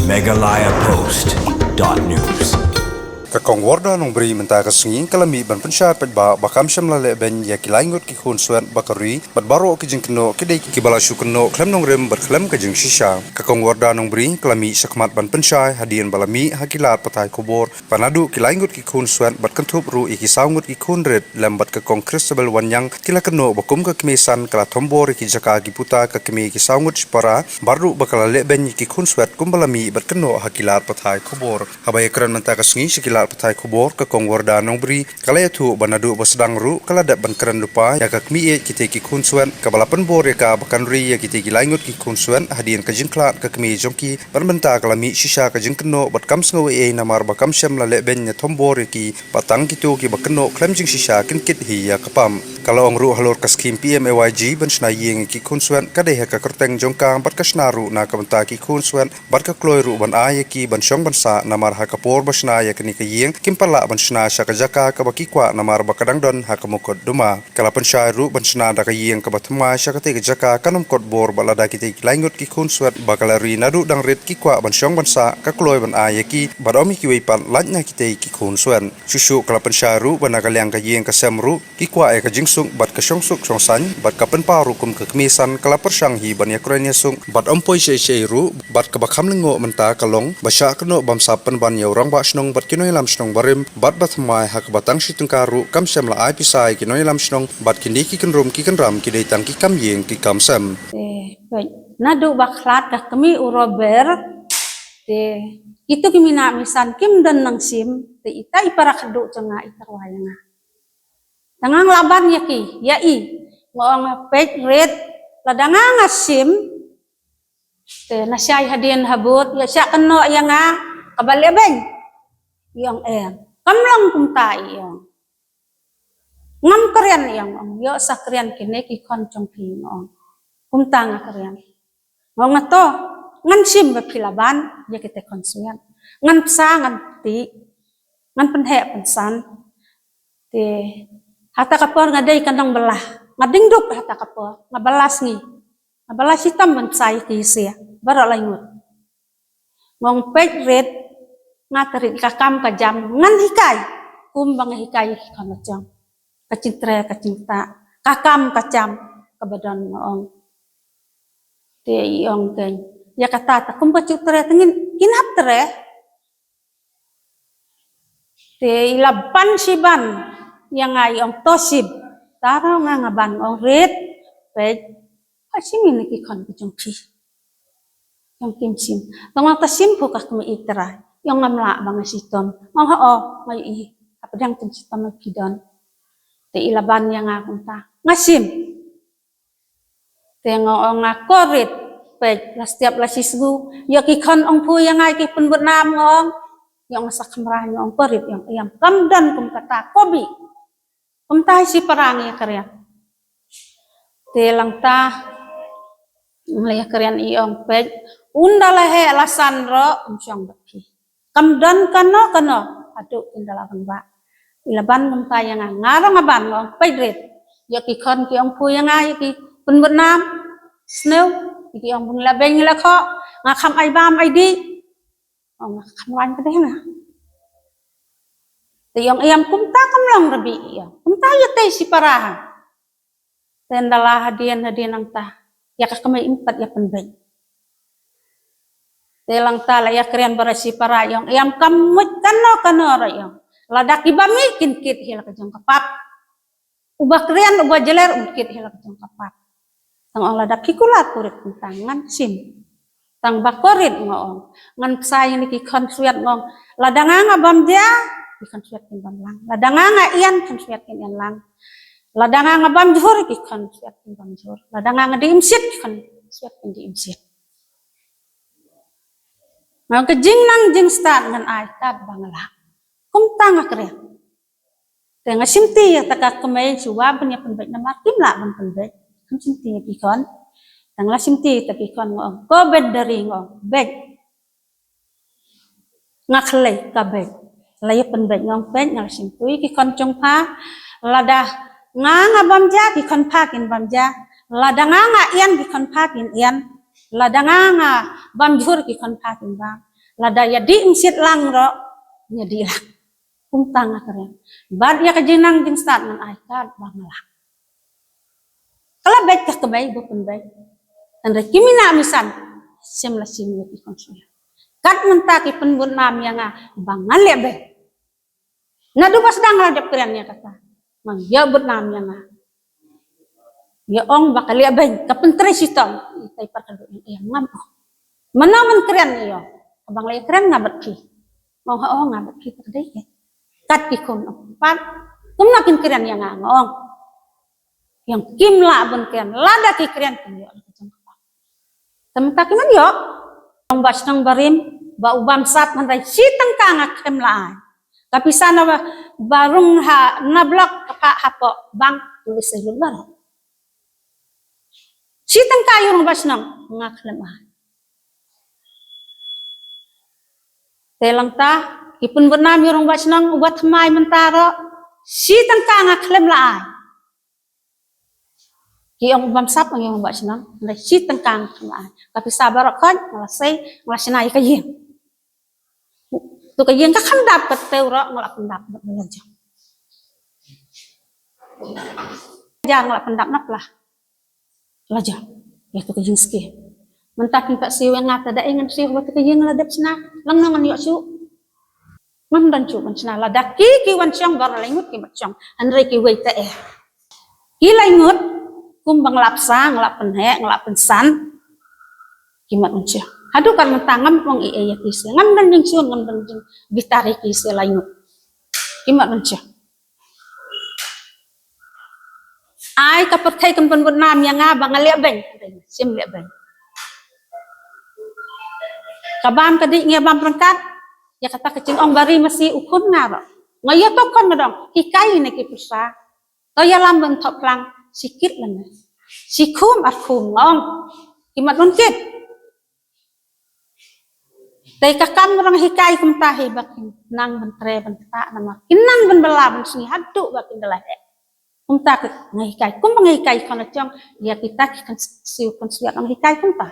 megalayapost.news Kakong warda nung beri mentaka senging kalami ban pensyarat ba bakam syam lale ben ya kilaingot ki khun suan bakari bat baro ki jing keno kidai ki balasyu keno klem nong rem berklem ka jing shisha kakong warda nung beri kalami sakmat ban pensyai hadian balami hakilat patai kubor panadu kilaingot ki khun suan bat kentup ru iki saungut ki khun red lambat kakong kristabel wanyang kila keno bakum ka kemisan kala tombor ki jaka ki puta ka kemi ki saungut spara baru bakal lale ben ki khun suat kumbalami bat keno hakilat patai kubor habai kran mentaka senging patai kubor ke kong warda nong beri kalaya tu banadu basedang ru kalada ban keren lupa ya kak miye kita ki kunsuan kabalapan bor ya ka bakan ri ya kita ki laingut ki kunsuan hadian ka jingklat ka kemi jongki ban benta kalami shisha ka jingkeno bat kam sngo e namar bakam syam la leben ya tombor ya ki patang kitu ki bakeno klem jing shisha kinkit hi ya kapam kalau ang ru halor ka skim PMAYG ban sna yeng ki kunsuan ka de ka kerteng jongkang bat ka snaru na ka benta ki kunsuan bat ka kloi ru ban ay ki ban syong ban sa namar ha kapor basna ya kini yeng kimpala bansna syaka jaka ka bakikwa namar bakadang don hakamukod duma kala pensyairu bansna da ka yeng ka bathma syaka te jaka kanum kod bor balada kite laingut ki khun suat bakalari nadu dang rit kikwa bansyong bansa ka kloi ban ayeki badomi ki weipan lanya kite ki khun suan susu kala pensyairu banakalyang ka yeng ka semru kikwa e ka jingsung bat ka syongsuk songsan bat ka penparu kum ka kemisan kala persyang hi ban yakrenya sung bat ompoi sheiru bat ka bakham lengo menta kalong basya keno bamsa pen ban yaurang ba snong bat kino lam snong barim bat bathmai hak batang situngkaru kam syam la ai pisai ki noi lam snong bat kindi ki kenrum ki kenram ki dei tang ki kam yeng ki kam sam nadu baklat ka kami urober te itu kimi na misan kim dan nang sim te ita ipara kadu cenga itarwayanga tangang laban yaki yai ngong page red ladanga ngasim te nasyai hadian habut ya sya keno yanga kabalebeng yang kamlang kumta yang ngam keren yang yo sa keren kene ki kon chong pi ngong kumta nga keren ngong ato ngan sim be pilaban ya kite konsuan ngan sa ngan ti ngan penhe pensan te hata kapor ngadai kanang belah ngading dup hata kapor ngabalas ni ngabalas hitam ben sai ki sia bara laingut ngong pek red ngatarit kakam kajam ngan hikai kumbang hikai kana jam kacintre kacinta kakam kacam kebadan ngong te iong ken ya kata ta kumpa cutre tengin kinap tre te ilaban siban yang ayong tosib taro nga ngaban ong red pe asimin ki kon kujungki yang kimsim tong ta simpu ka kumi itra yang ngamla bang siton ngong ho mai i apadang tin siton kidon te ilaban yang akunta ngasim te ngong ngakorit pe la setiap la sisgu ya ki kon ong pu yang ai ki pun Vietnam ngong yang masak merah ngong korit yang ayam kamdan kum kata kobi kum tai si parangi karya te langta mlaya karyan iong pe undala he alasan ro umsyong baki kamdan kano aduk indalakan ba ilaban kum tai yang ngarang aban ngong pe red ya ki kon ki ong pu yang ai ki pun Vietnam snow ki ong bun labeng la kho ngakam ai bam ai di ong ngakam wan ka deh na te yang ayam kumta kamlang rabi ya kumta ya te si paraha tendala hadian ang ta ya ka kamay impat ya penben te lang ta la ya krian barasi para yang ayam kamut kano ra yang ladak ibami kinkit hila ka jong kapap ubah krian ubah jeler ukit hila ka jong kapap tang ang ladak kikulat kurit tangan sim tang bakorit ngong ngan say ni ki kon suat ngong ladanga nga bamja ki kon suat kin bamlang ladanga nga ian kon suat kin ian lang ladanga nga bamjur ki kon suat kin bamjur ladanga nga diimsit ki kon suat kin diimsit ngong ke jing nang jing start ngan ai tat bangala kumta nga kren te nga simti ya taka kamay suwa ban ya penbek na makim la ban penbek kan simti ya pikon tang la simti ta pikon ngong ko bed dari ngong bed nga khlei ka bed la ya penbek ngong bed nga simtui ki kon chong pa lada nga bamja ki kon pa kin bamja lada nga ian ki kon pa kin ian lada nga bamjur ki kon pa kin bam lada ya di imsit lang ro nya di lang puntang akren bad ya kajinang jing sat nan ai kat bangla kala bet ka kabay bo pun bay andre kimina misan semla sim ki konsuya kat menta ki penbun nam yang bangal le be na du bas dang la dep kren ya kata mang ya but nam yang ya ong bakal le be kapentre sitam itai pakal yang ngam manaman keren yo abang le keren ngabat ki mau ha ngabat ki terdai ke kat ki kon pat kum nakin keren yang ngong yang kim la bun keren lada ki keren ki yo temta ki man yo ong bas nang barim ba ubam sat man dai sitang ka ngakem la tapi sana barung ha nablok ka hapo bang tulis sa lugar sitang kayo ng bas nang ngaklem telang ta ipun bernam yorong bacnang ubat mai mentaro si tangkang aklem laai ki ong bam sap ang yorong bacnang le si tangkang laai tapi sabar kan malasai malasina ikayeng tu kayeng ka khandap ka teuro ngalak pendap belajar jangan ngalak pendap nap lah belajar ya tu kayeng ski mentakin tak siu yang ngata da ingan siu wat ke yeng ladap sna lang nangan yo su man dan cu man sna ladak ki wan syang bar lengut ki macang andre ki wei ta ki lengut kum bang lapsa nglap penhe nglap pensan ki mat uncia hadu kan mentangam wong i ya ki se ngam dan jing sun ngam dan jing bitari ki se lengut ki mat uncia ai ka perthai kan pun nam yang bang le beng sim le beng kabam kadik nge bam perangkat ya kata kecing ong bari masih ukun ngaro ngayo to kon ngadong hikai ne ki pusa to ya lam ben thop lang sikit lan sikum akum ngong kimat unkit dai kakam orang hikai kum tahi bakin nang bentre benta nama kinang ben bela ben sini hadu bakin dalah kum ta ngikai kum ngikai kana chong ya kita kan siu kon siat nang hikai kum ta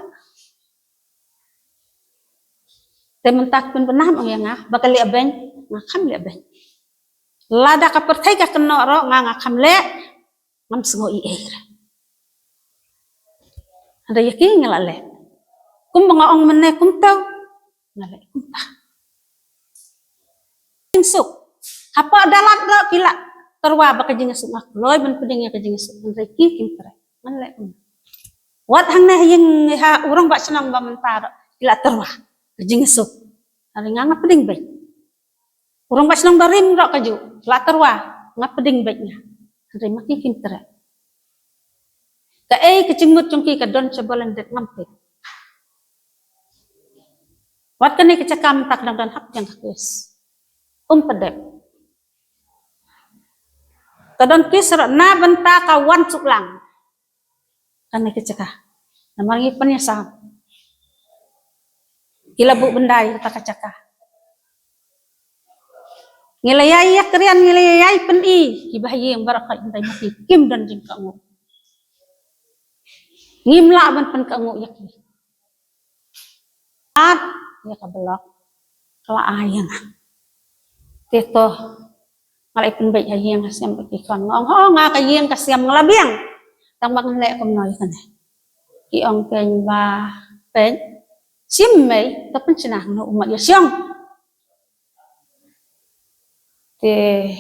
tementak pun pernah mengenga bakal le ben ngakam le ben lada ka perthai ka keno ro ngakam le ngam sengo i ada yakin ngala le kum mga ong mene kum tau ngale kum ta insuk apa dalat ro kila terwa baka jing suk mak loy ben puding ya ka jing suk andre ki kim tre ngale wat hang na yang ha urang ba senang ba mentar kila terwa kejing esuk hari nganga peding baik urang pas nang barim ro kaju laterwa ngap peding baiknya hari maki kintere ka kecimut cungki ka don cobalan det ngampit wat kene kecakam tak dan hak yang kis pedep kadon kis na benta kawan suklang kene kecakah namangi penyesam kila bu bendai kata kacaka ngilayai ya kerian ngilayai peni kibahayi yang barakat bendai mati kim dan jing kangu ngimla ban pen kangu yakni at ya kabelak kala ayang teto ngalai pen baik hayang siam bagi kon ngong ho nga kayeng kasiam nglabiang tang bang le kom noy kan ki ong ken ba pen sim mai tapi cina no umat ya siang te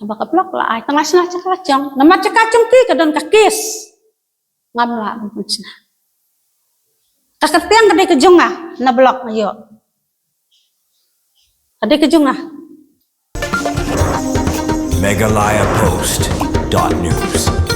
abak blok la ai tengah sina cakla jong nama cakacung ki kadon kakis ngam la pun cina kaketiang kadai kejonga na blok ayo kadai kejonga Megalayapost.news